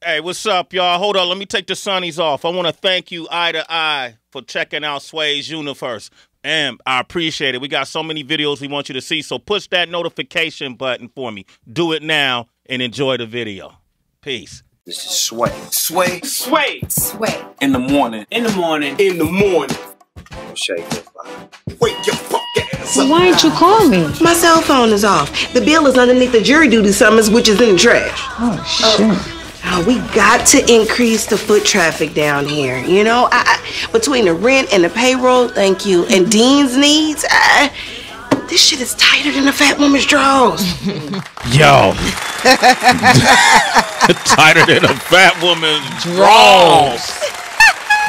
Hey, what's up, y'all? Hold on, let me take the sunnies off. I want to thank you, Eye to Eye, for checking out Sway's Universe. And I appreciate it. We got so many videos we want you to see, so push that notification button for me. Do it now and enjoy the video. Peace. This is Sway. Sway. Sway. Sway. In the morning. In the morning. In the morning. Shake your fire. Wake your fuck ass up. Why didn't you call me? My cell phone is off. The bill is underneath the jury duty summons, which is in the trash. Oh, shit. Oh, we got to increase the foot traffic down here. You know, between the rent and the payroll, thank you, and Dean's needs, this shit is tighter than a fat woman's drawers. Yo. Tighter than a fat woman's drawers.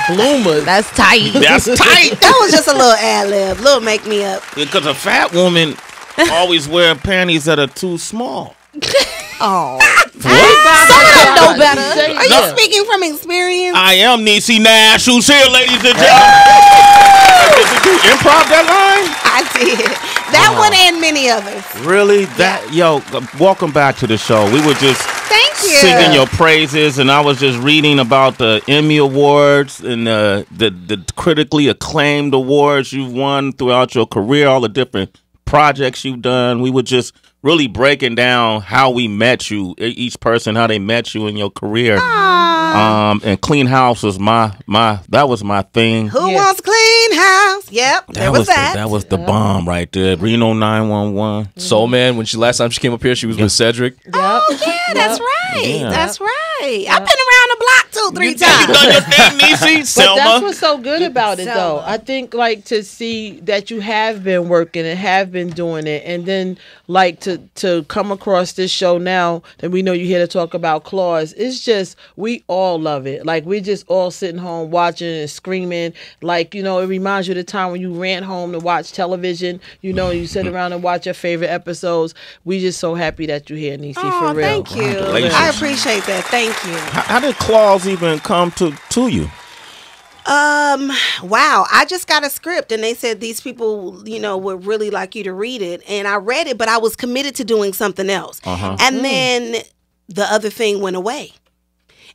Bloomers. That's tight. That's tight. That was just a little ad-lib, little make me up. Because a fat woman always wear panties that are too small. Oh. Some of them know better. Are you No. speaking from experience? I am Niecy Nash, who's here, ladies and gentlemen. Did you improv that line? I did. That one and many others. Really? Yo, welcome back to the show. We were just Thank you. singing your praises, and I was just reading about the Emmy Awards and the critically acclaimed awards you've won throughout your career, all the different projects you've done. We were just really breaking down how we met you, each person, how they met you in your career. And Clean House was that was my thing. Who wants clean house? Yep, there was that. That was the bomb right there. Reno 911. Soul Man, when last time she came up here, she was with Cedric. Oh, yeah, that's right. Yeah. That's right. I've been around the block 2-3 times. You done your thing, Niecy. But Selma. that's what's so good about it, though. Selma. I think, like, to see that you have been working and have been doing it, and then, like, to come across this show now that we know you're here to talk about Claws, it's just, we all love it. Like, we just all sitting home watching and screaming. Like, you know, it reminds you of the time when you ran home to watch television. You know, you sit around and watch your favorite episodes. We just so happy that you're here, Niecy, for real. Thank you. Congratulations. I appreciate that. Thank you. How did Claws even come to you? Wow. I just got a script and they said these people, you know, would really like you to read it. And I read it, but I was committed to doing something else. And then the other thing went away.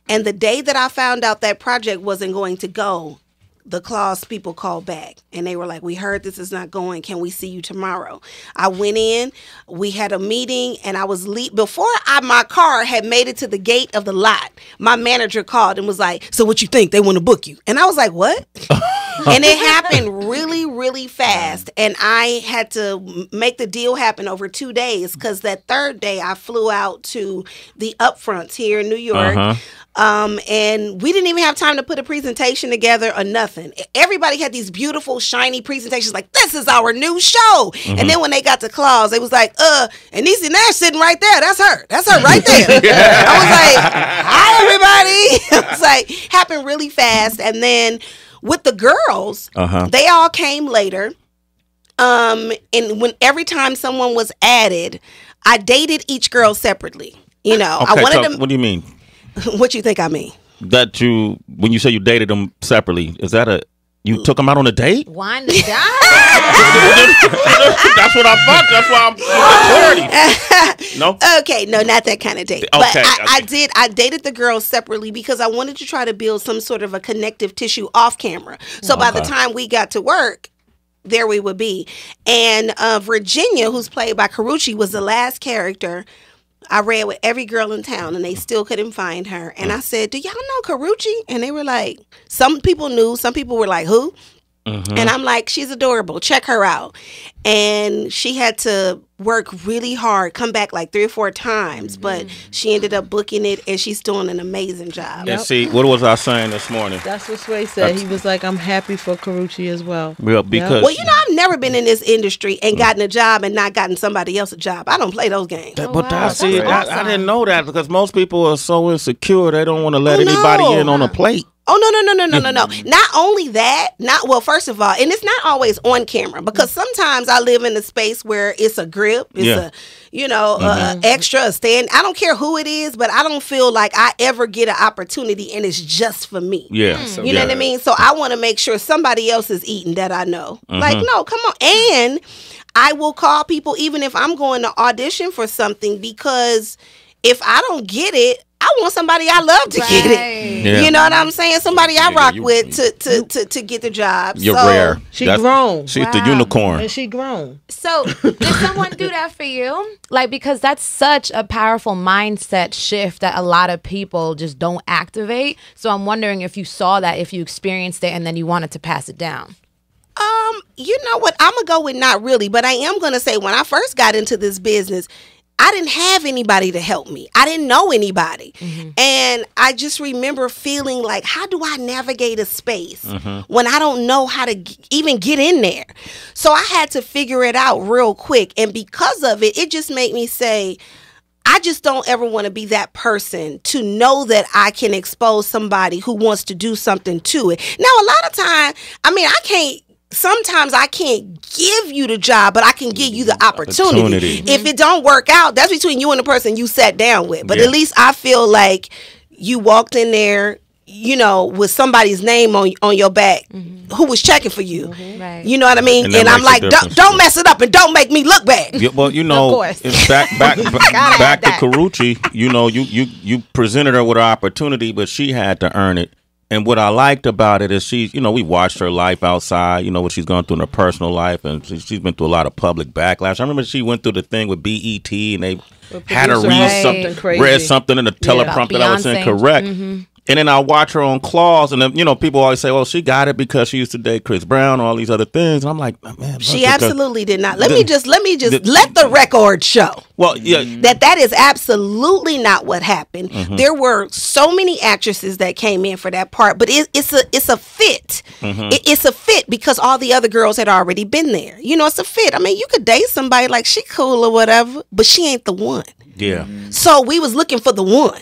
And the day that I found out that project wasn't going to go, the Claws people called back and they were like, we heard this is not going. Can we see you tomorrow? I went in, we had a meeting, and I was before my car had made it to the gate of the lot, my manager called and was like, so what you think? They want to book you. And I was like, what? And it happened really, really fast. And I had to make the deal happen over 2 days because that third day I flew out to the upfronts here in New York. And we didn't even have time to put a presentation together or nothing. Everybody had these beautiful, shiny presentations like, this is our new show. And then when they got to Claws, they was like, and Niecy Nash sitting right there. That's her. That's her right there. I was like, hi, everybody. It was like, happened really fast. And then with the girls, they all came later. And every time someone was added, I dated each girl separately. You know, Okay, I wanted to. what do you mean? What you think I mean? That when you say you dated them separately, is that you took them out on a date? Wine to die. That's what I thought. That's why I'm clarity. No? Okay, no, not that kind of date. Okay, but I dated the girls separately because I wanted to try to build some sort of a connective tissue off camera. So by the time we got to work, there we would be. And Virginia, who's played by Karrueche, was the last character I read with every girl in town, and they still couldn't find her. And I said, do y'all know Karrueche? And they were like, some people knew. Some people were like, who? And I'm like, she's adorable. Check her out. And she had to work really hard, come back like 3 or 4 times, but she ended up booking it, and she's doing an amazing job. And see, what was I saying this morning? That's what Sway said. He was like, I'm happy for Karrueche as well. Well, because Well, you know, I've never been in this industry and gotten a job and not gotten somebody else a job. I don't play those games. I didn't know that because most people are so insecure they don't want to let anybody in on a plate. Oh, no. Not only that, well, first of all, and it's not always on camera because sometimes I live in a space where it's a grip, it's extra, a stand. I don't care who it is, but I don't feel like I ever get an opportunity and it's just for me. Yeah. You know what I mean? So I want to make sure somebody else is eating that I know. Like, no, come on. And I will call people even if I'm going to audition for something because if I don't get it, I want somebody I love to get it. Yeah. You know what I'm saying? Somebody I rock you- with to get the job. You're So, rare. She grown. She's the Wow. unicorn. And she grown. So did someone do that for you? Like, because that's such a powerful mindset shift that a lot of people just don't activate. So I'm wondering if you saw that, if you experienced it, and then you wanted to pass it down. You know what? I'm gonna go with not really, but I am gonna say when I first got into this business, I didn't have anybody to help me. I didn't know anybody. And I just remember feeling like, how do I navigate a space when I don't know how to even get in there? So I had to figure it out real quick. And because of it, it just made me say, I just don't ever want to be that person to know that I can expose somebody who wants to do something to it. Now, a lot of time, I mean, sometimes I can't give you the job, but I can give you the opportunity. If it don't work out, that's between you and the person you sat down with. But at least I feel like you walked in there, you know, with somebody's name on your back who was checking for you. Right. You know what I mean? And that And I'm makes a like, difference. don't mess it up and don't make me look bad. Yeah, well, you know, course. it's back to Karrueche. You know, you presented her with an opportunity, but she had to earn it. And what I liked about it is we watched her life outside, what she's gone through in her personal life, and she's been through a lot of public backlash. I remember she went through the thing with BET, and they had her read something in the teleprompter that was incorrect. And then I watch her on Claws, and then, people always say, well, she got it because she used to date Chris Brown, all these other things. And I'm like, man. She absolutely did not. Let me just let the record show. Well, yeah. That is absolutely not what happened. There were so many actresses that came in for that part, but it's a fit. It's a fit because all the other girls had already been there. It's a fit. I mean, you could date somebody like she cool or whatever, but she ain't the one. Yeah. So we was looking for the one.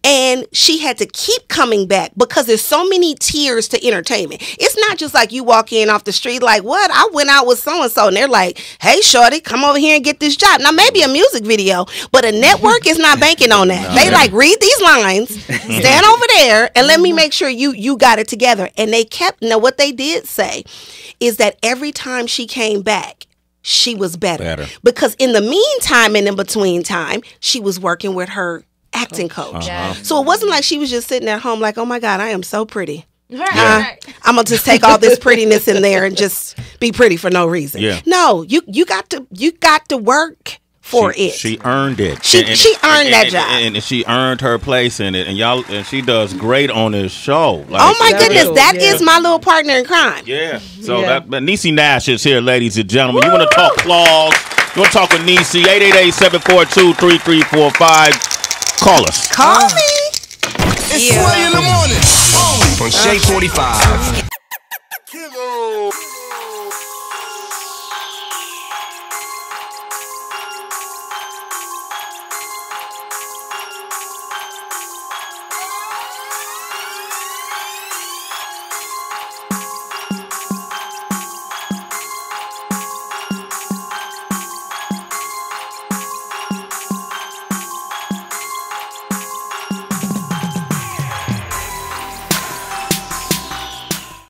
And she had to keep coming back because there's so many tiers to entertainment. It's not just like you walk in off the street like, what? I went out with so-and-so and they're like, hey, shorty, come over here and get this job. Now, maybe a music video, but a network is not banking on that. They like, read these lines, stand over there, and let me make sure you got it together. And they kept, what they did say is that every time she came back, she was better. Because in the meantime and in between time, she was working with her acting coach. So it wasn't like she was just sitting at home like, oh my God, I am so pretty. I'm gonna just take all this prettiness in there and just be pretty for no reason. No, you got to work for it. She earned it. She earned that job, and she earned her place in it. And she does great on this show. Like, oh my goodness, that is my little partner in crime. Yeah. So that Niecy Nash is here, ladies and gentlemen. You want to talk Claws? You want to talk with Niecy? 888-742-3345. Call us. Call me. It's Sway in the morning. On Shea 45.